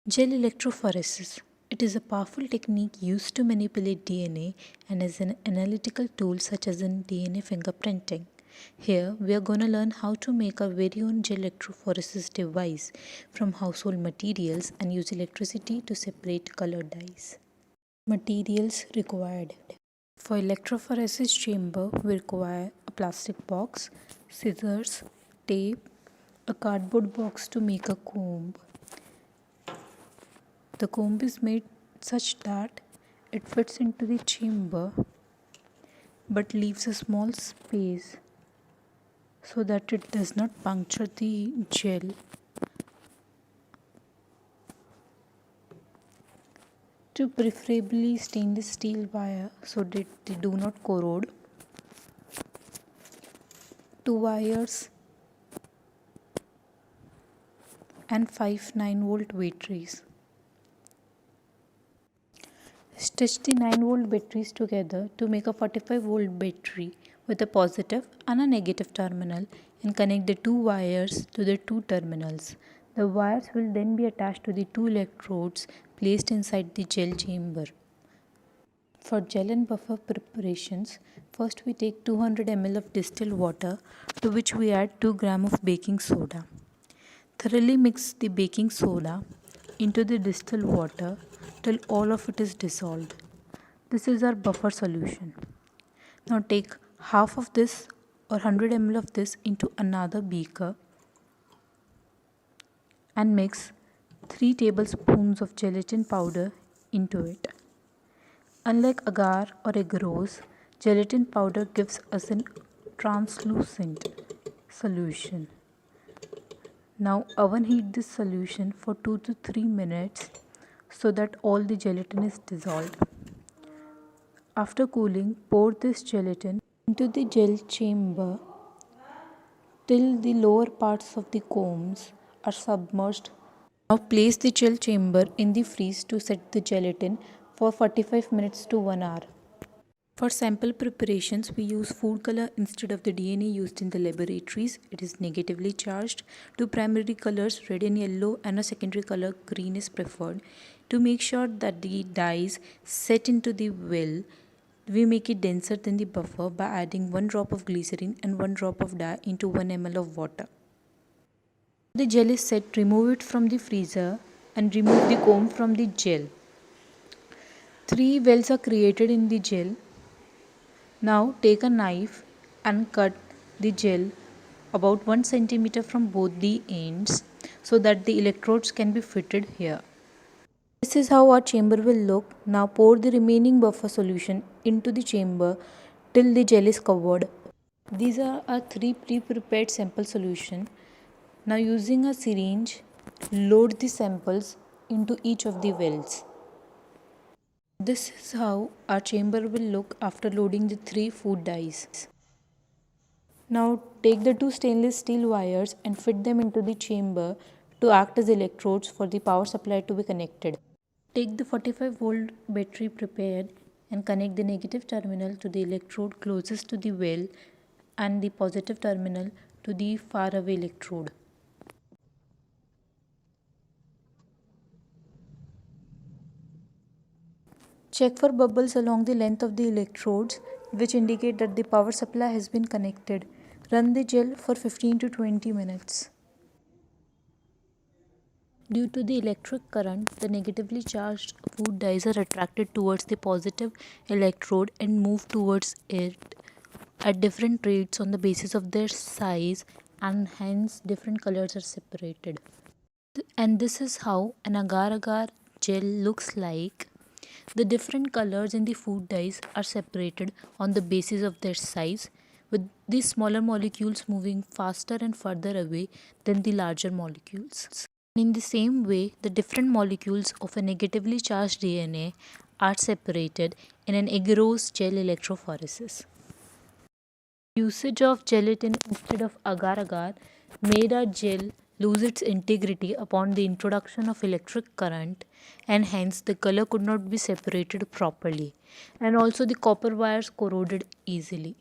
Gel electrophoresis. It is a powerful technique used to manipulate DNA and as an analytical tool such as in DNA fingerprinting. Here we are going to learn how to make our very own gel electrophoresis device from household materials and use electricity to separate colored dyes. Materials required. For electrophoresis chamber we require a plastic box, scissors, tape, a cardboard box to make a comb. The comb is made such that it fits into the chamber but leaves a small space so that it does not puncture the gel. To preferably stainless steel wire so that they do not corrode. 2 wires and 5 9-volt batteries. Stitch the 9-volt batteries together to make a 45-volt battery with a positive and a negative terminal and connect the 2 wires to the 2 terminals. The wires will then be attached to the 2 electrodes placed inside the gel chamber. For gel and buffer preparations, first we take 200 ml of distilled water to which we add 2 grams of baking soda. Thoroughly mix the baking soda into the distilled water till all of it is dissolved. This is our buffer solution. Now take half of this or 100 ml of this into another beaker and mix 3 tablespoons of gelatin powder into it. Unlike agar or agarose, gelatin powder gives us a translucent solution. Now oven heat this solution for 2 to 3 minutes so that all the gelatin is dissolved. After cooling, pour this gelatin into the gel chamber till the lower parts of the combs are submerged. Now place the gel chamber in the freeze to set the gelatin for 45 minutes to 1 hour. For sample preparations, we use food color instead of the DNA used in the laboratories. It is negatively charged. 2 primary colors, red and yellow, and a secondary color, green, is preferred. To make sure that the dyes set into the well, we make it denser than the buffer by adding 1 drop of glycerin and 1 drop of dye into 1 ml of water. The gel is set, remove it from the freezer and remove the comb from the gel. 3 wells are created in the gel. Now take a knife and cut the gel about 1 centimeter from both the ends so that the electrodes can be fitted here. This is how our chamber will look. Now pour the remaining buffer solution into the chamber till the gel is covered. These are our 3 pre-prepared sample solution. Now using a syringe, load the samples into each of the wells. This is how our chamber will look after loading the 3 food dyes. Now take the 2 stainless steel wires and fit them into the chamber to act as electrodes for the power supply to be connected. Take the 45-volt battery prepared and connect the negative terminal to the electrode closest to the well and the positive terminal to the far away electrode. Check for bubbles along the length of the electrodes, which indicate that the power supply has been connected. Run the gel for 15 to 20 minutes. Due to the electric current, the negatively charged food dyes are attracted towards the positive electrode and move towards it at different rates on the basis of their size, and hence different colors are separated. And this is how an agar-agar gel looks like. The different colors in the food dyes are separated on the basis of their size, with the smaller molecules moving faster and further away than the larger molecules. In the same way, the different molecules of a negatively charged DNA are separated in an agarose gel electrophoresis. Usage of gelatin instead of agar-agar made our gel lose its integrity upon the introduction of electric current, and hence the color could not be separated properly, and also the copper wires corroded easily.